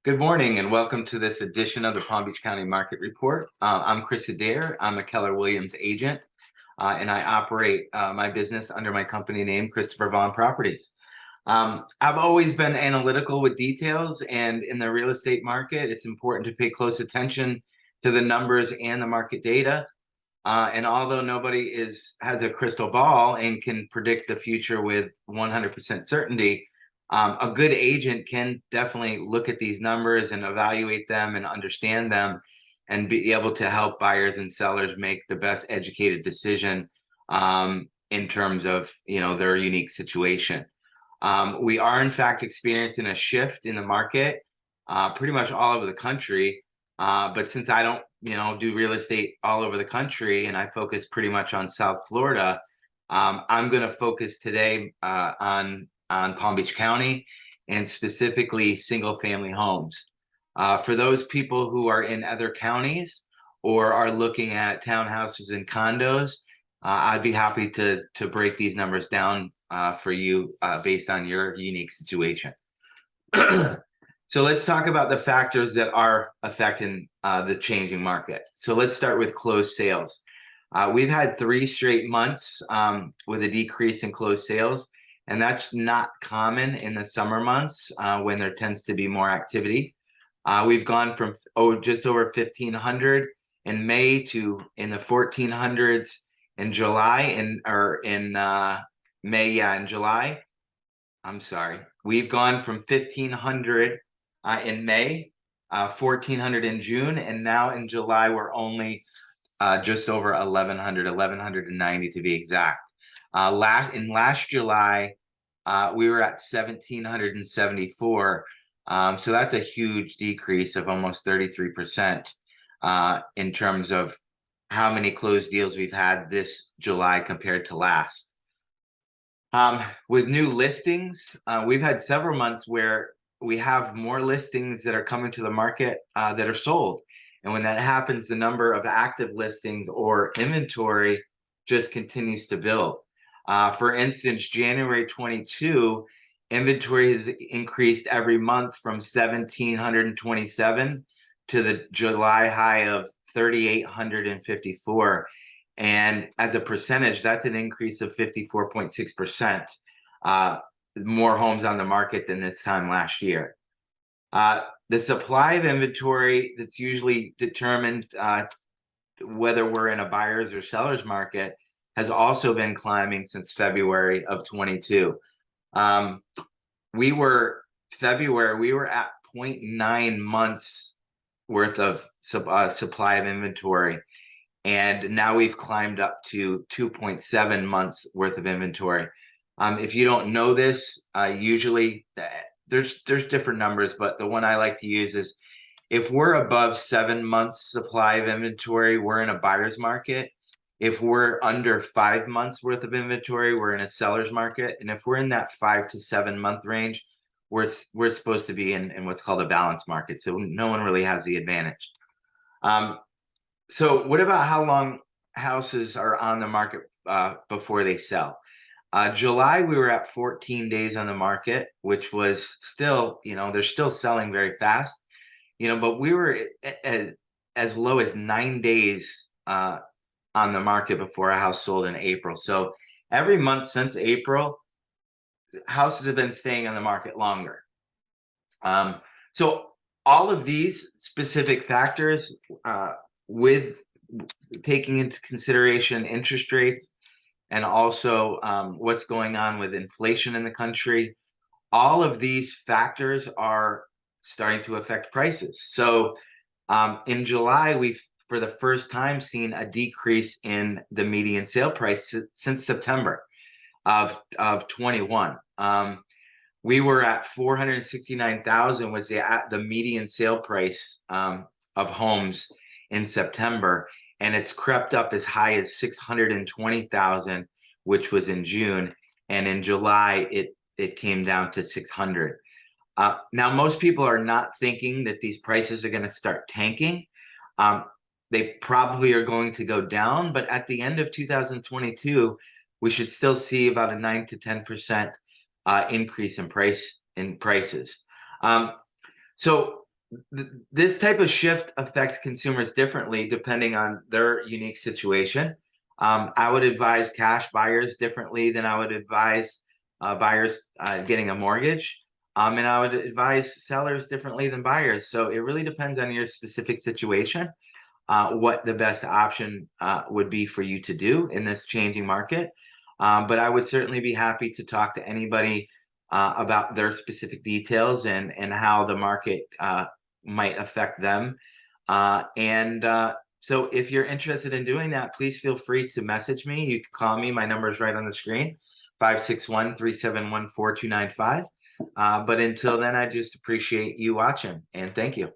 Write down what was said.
Good morning and welcome to this edition of the Palm Beach County Market Report. I'm Chris Adair. I'm a Keller Williams agent, and I operate my business under my company name, Christopher Vaughn Properties. I've always been analytical with details, and in the real estate market, it's important to pay close attention to the numbers and the market data. And although nobody has a crystal ball and can predict the future with 100% certainty, a good agent can definitely look at these numbers and evaluate them and understand them and be able to help buyers and sellers make the best educated decision in terms of their unique situation. We are in fact experiencing a shift in the market pretty much all over the country. But since I don't do real estate all over the country and I focus pretty much on South Florida, I'm going to focus today on Palm Beach County and specifically single family homes. For those people who are in other counties or are looking at townhouses and condos, I'd be happy to break these numbers down for you based on your unique situation. So let's talk about the factors that are affecting the changing market. So let's start with closed sales. We've had 3 straight months with a decrease in closed sales, and that's not common in the summer months when there tends to be more activity. We've gone from just over 1,500 in May to in the 1,400s in July, in May, in July. I'm sorry. We've gone from 1,500 in May, 1,400 in June, and now in July we're only just over 1,190 to be exact. Last July, we were at 1,774. So that's a huge decrease of almost 33% in terms of how many closed deals we've had this July compared to last. With new listings, we've had several months where we have more listings that are coming to the market that are sold. And when that happens, the number of active listings or inventory just continues to build. For instance, January 22, inventory has increased every month from 1,727 to the July high of 3,854. And as a percentage, that's an increase of 54.6%. More homes on the market than this time last year. The supply of inventory that's usually determined whether we're in a buyer's or seller's market has also been climbing since February of 22. We were at 0.9 months worth of supply of inventory. And now we've climbed up to 2.7 months worth of inventory. If you don't know this, usually there's different numbers, but the one I like to use is if we're above 7 months supply of inventory, we're in a buyer's market. If we're under 5 months worth of inventory, we're in a seller's market. And if we're in that 5 to 7 month range, we're supposed to be in what's called a balanced market. So no one really has the advantage. So what about how long houses are on the market before they sell? July, we were at 14 days on the market, which was still, they're still selling very fast, but we were as low as 9 days on the market before a house sold in April. So every month since April, houses have been staying on the market longer. So all of these specific factors, with taking into consideration interest rates and also what's going on with inflation in the country, all of these factors are starting to affect prices. So in July, we've for the first time seen a decrease in the median sale price since September of 21. We were at 469,000 was the median sale price of homes in September, and it's crept up as high as 620,000, which was in June, and in July it came down to 600. Now, most people are not thinking that these prices are going to start tanking. They probably are going to go down, but at the end of 2022, we should still see about a 9 to 10% increase in prices. So This type of shift affects consumers differently depending on their unique situation. I would advise cash buyers differently than I would advise buyers getting a mortgage. And I would advise sellers differently than buyers. So it really depends on your specific situation, what the best option would be for you to do in this changing market. But I would certainly be happy to talk to anybody about their specific details and how the market might affect them. So if you're interested in doing that, please feel free to message me. You can call me. My number is right on the screen, 561-371-4295. But until then, I just appreciate you watching, and thank you.